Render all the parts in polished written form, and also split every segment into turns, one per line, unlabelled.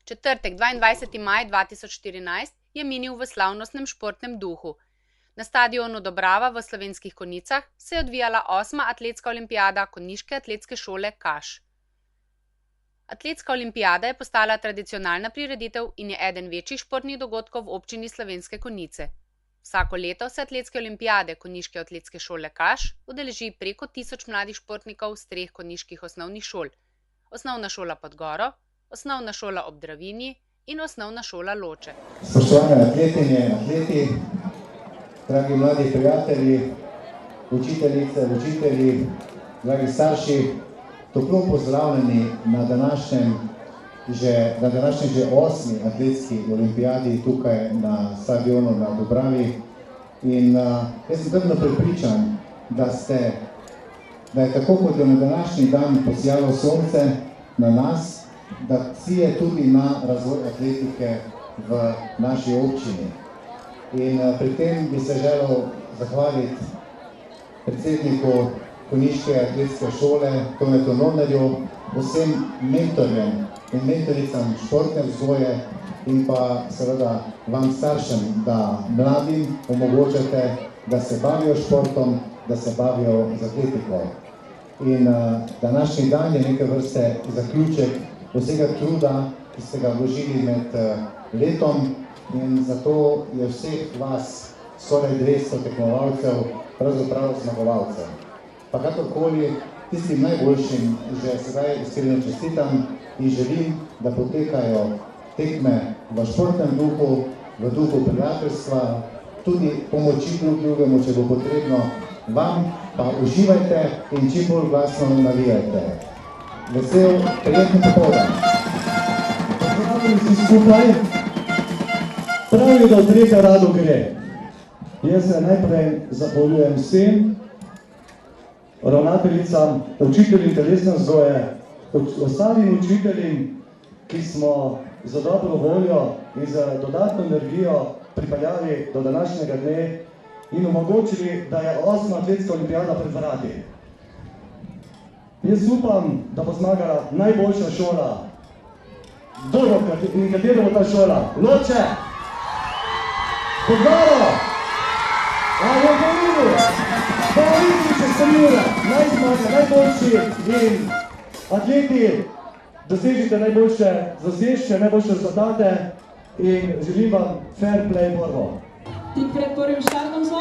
Četrtek, 22. maj 2014, je minil v slavnostnem športnem duhu. Na stadionu Dobrava v Slovenskih Konjicah se je odvijala 8. atletska olimpijada Konjiške atletske šole Kaš. Atletska olimpijada je postala tradicionalna prireditev in je eden večjih športnih dogodkov v občini Slovenske Konjice. Vsako leto se atletske olimpijade Konjiške atletske šole Kaš udeleži preko 1000 mladih športnikov z 3 konjiških osnovnih šol: Osnovna šola Podgoro, Osnovna šola ob Dravinji in Osnovna šola Loče.
Spoštovane atletinje in atleti, dragi mladi prijatelji, učiteljice, učitelji, dragi starši, toplo pozdravljeni na današnjem že 8. atletski olimpijadi tukaj na stadionu na Dobravi. In jaz sem trdno prepričan, da je tako, kot je na današnji dan posijalo sonce na nas, da sije tudi na razvoj atletike v naši občini. In pri tem bi se želel zahvaliti predsedniku Konjiške atletske šole, Tonetu Nodnerju, vsem mentorjem in mentoricam športne vzgoje in pa seveda vam staršem, da mladim omogočate, da se bavijo športom, da se bavijo z atletiko. In današnji dan je neke vrste zaključek vsega truda, ki ste ga vložili med letom, in zato je vseh vas, skoraj 200 tekmovalcev, pravzaprav zmagovalcev. Pa kakorkoli, tistim najboljšim že sedaj iskreno čestitam in želim, da potekajo tekme v športnem duhu, v duhu prijateljstva, tudi pomoči drug drugemu, če bo potrebno. Vam pa uživajte in čim bolj glasno navijajte. Vesel, prijeten popoldan.
Pozdravljeni vsi skupaj. Pravijo, da od reke rado gre. Jaz se najprej zahvaljujem vsem ravnateljicam, učiteljem telesne vzgoje, ostalim učiteljem, ki smo za dobro voljo in za dodatno energijo pripeljali do današnjega dne in omogočili, da je 8. atletska olimpijada pred vrati. Jaz upam, da bo zmagala najboljša šola. Dobro, in katera bo ta šola? Loče! Podgoro! Ali je Dravinji? Dravinji, če se mire! Naj zmaga, najboljši in atleti dosežite najboljše zasežke, najboljše rezultate in želim vam fair play borbo.
Tik pred prvim štartom smo.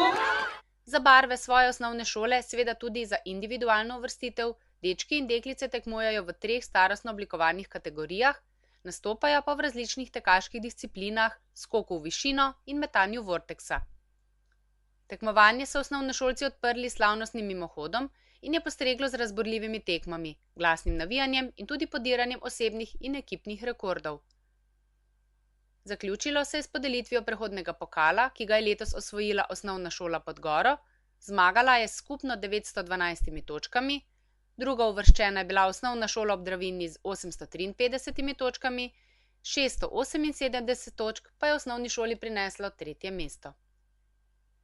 Za barve svoje osnovne šole, seveda tudi za individualno uvrstitev, dečki in deklice tekmujejo v 3 starostno oblikovanih kategorijah, nastopajo pa v različnih tekaških disciplinah, skoku v višino in metanju vorteksa. Tekmovanje so osnovnošolci odprli slavnostnim mimohodom in je postreglo z razburljivimi tekmami, glasnim navijanjem in tudi podiranjem osebnih in ekipnih rekordov. Zaključilo se je s podelitvijo prehodnega pokala, ki ga je letos osvojila Osnovna šola Podgoro, zmagala je s skupno 912 točkami, druga uvrščena je bila Osnovna šola ob Dravinji z 853 točkami, 678 točk pa je osnovni šoli prineslo 3. mesto.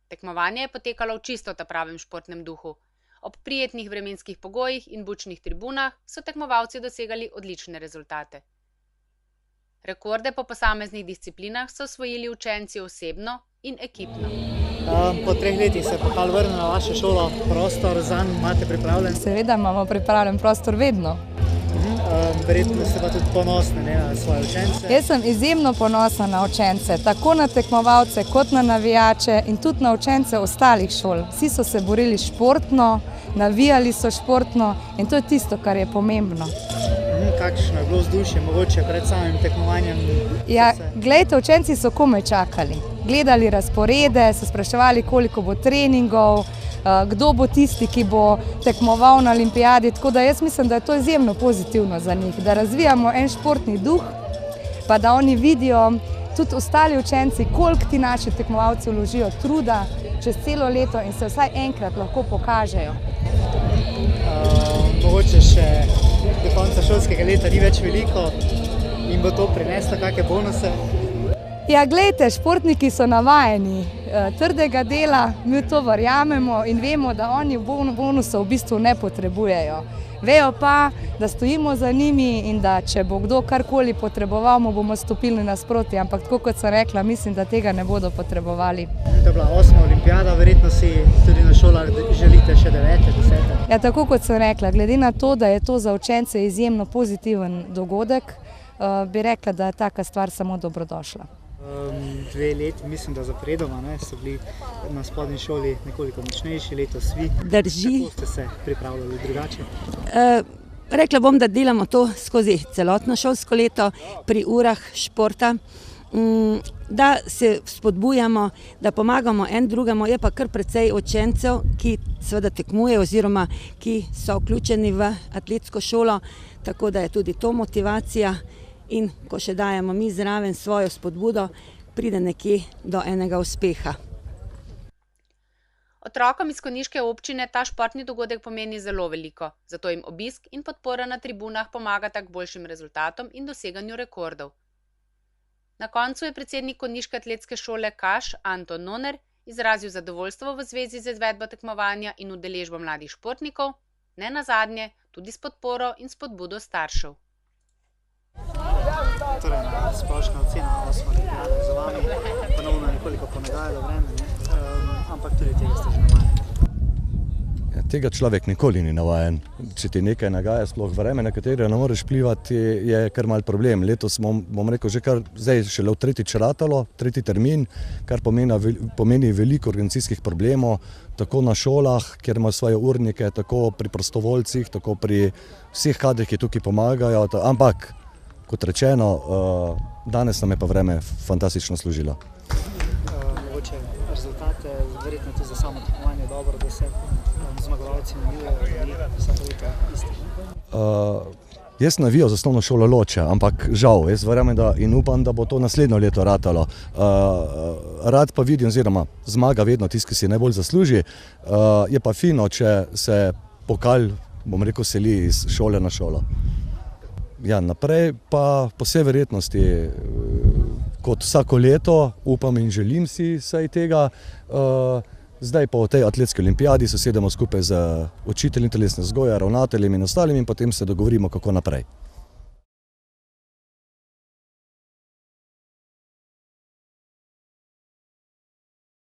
Tekmovanje je potekalo v čisto pravem športnem duhu. Ob prijetnih vremenskih pogojih in bučnih tribunah so tekmovalci dosegali odlične rezultate. Rekorde po posameznih disciplinah so osvojili učenci osebno in ekipno.
Po 3 letih se je pokal vrnil na vašo šolo, prostor zanj imate pripravljen?
Seveda imamo pripravljen prostor vedno.
Verjetno ste pa tudi ponosni na svoje učence.
Jaz sem izjemno ponosna na učence, tako na tekmovalce kot na navijače in tudi na učence ostalih šol. Vsi so se borili športno, navijali so športno in to je tisto, kar je pomembno.
Kakšno je bilo vzdušje mogoče pred samim tekmovanjem?
Ja, glejte, učenci so komaj čakali. Gledali razporede, se spraševali, koliko bo treningov, kdo bo tisti, ki bo tekmoval na olimpijadi. Tako da jaz mislim, da je to izjemno pozitivno za njih, da razvijamo en športni duh, pa da oni vidijo tudi ostali učenci, koliko ti naši tekmovalci vložijo truda čez celo leto in se vsaj enkrat lahko pokažejo.
Mogoče še do konca šolskega leta ni več veliko in bo to prineslo kakšne bonuse?
Ja, glejte, športniki so navajeni trdega dela, mi to verjamemo in vemo, da oni bonusov v bistvu ne potrebujejo. Vejo pa, da stojimo za njimi in da če bo kdo karkoli potreboval, mu bomo stopili nasproti, ampak tako kot sem rekla, mislim, da tega ne bodo potrebovali.
To je bila 8. olimpijada, verjetno si tudi na šolah želite še 9., 10.
Ja, tako kot sem rekla, glede na to, da je to za učence izjemno pozitiven dogodek, bi rekla, da je taka stvar samo dobrodošla.
2 leti, mislim, da zaporedoma, so bili na spodnji šoli nekoliko močnejši, letos vi.
Drži.
Kako ste se pripravljali drugače?
Rekla bom, da delamo to skozi celotno šolsko leto pri urah športa, da se spodbujamo, da pomagamo en drugemu, je pa kar precej učencev, ki seveda tekmujejo oziroma ki so vključeni v atletsko šolo, tako da je tudi to motivacija. In ko še dajemo mi zraven svojo spodbudo, pride nekje do enega uspeha.
Otrokom iz konjiške občine ta športni dogodek pomeni zelo veliko, zato jim obisk in podpora na tribunah pomagata k boljšim rezultatom in doseganju rekordov. Na koncu je predsednik konjiške atletske šole Kaš Anton Noner izrazil zadovoljstvo v zvezi z izvedbo tekmovanja in udeležbo mladih športnikov, ne nazadnje tudi s podporo in spodbudo staršev.
Torej, splošna ocena 8. olimpijade za vami, ponovno nekoliko ponagajalo vreme, ampak tudi tega ste že navajeni.
Ja, tega človek nikoli ni navajen. Če ti nekaj nagaja, sploh vreme, na katero ne moreš vplivati, je kar mal problem. Letos bom rekel, že kar zdaj šele v 3. ratalo, 3. termin, kar pomeni veliko organizacijskih problemov, tako na šolah, kjer imajo svoje urnike, tako pri prostovoljcih, tako pri vseh kadrih, ki tukaj pomagajo, ampak kot rečeno, danes nam je pa vreme fantastično služilo.
Mogoče rezultate, verjetno tudi za samo tekmovanje dobro, da se zmagovalci navijajo, da ni vsako leto isti.
Jaz navijal za osnovno šolo Loče, ampak žal, jaz verjamem in upam, da bo to naslednjo leto ratalo. Rad pa vidim, oziroma zmaga vedno tisti, ki si najbolj zasluži. Je pa fino, če se pokal, bom rekel, seli iz šole na šolo. Ja, naprej pa po vsej verjetnosti, kot vsako leto, upam in želim si vsaj tega. Zdaj po tej atletski olimpijadi se sedemo skupaj z učitelji telesne vzgoje, ravnateljem in ostalimi in potem se dogovorimo, kako naprej.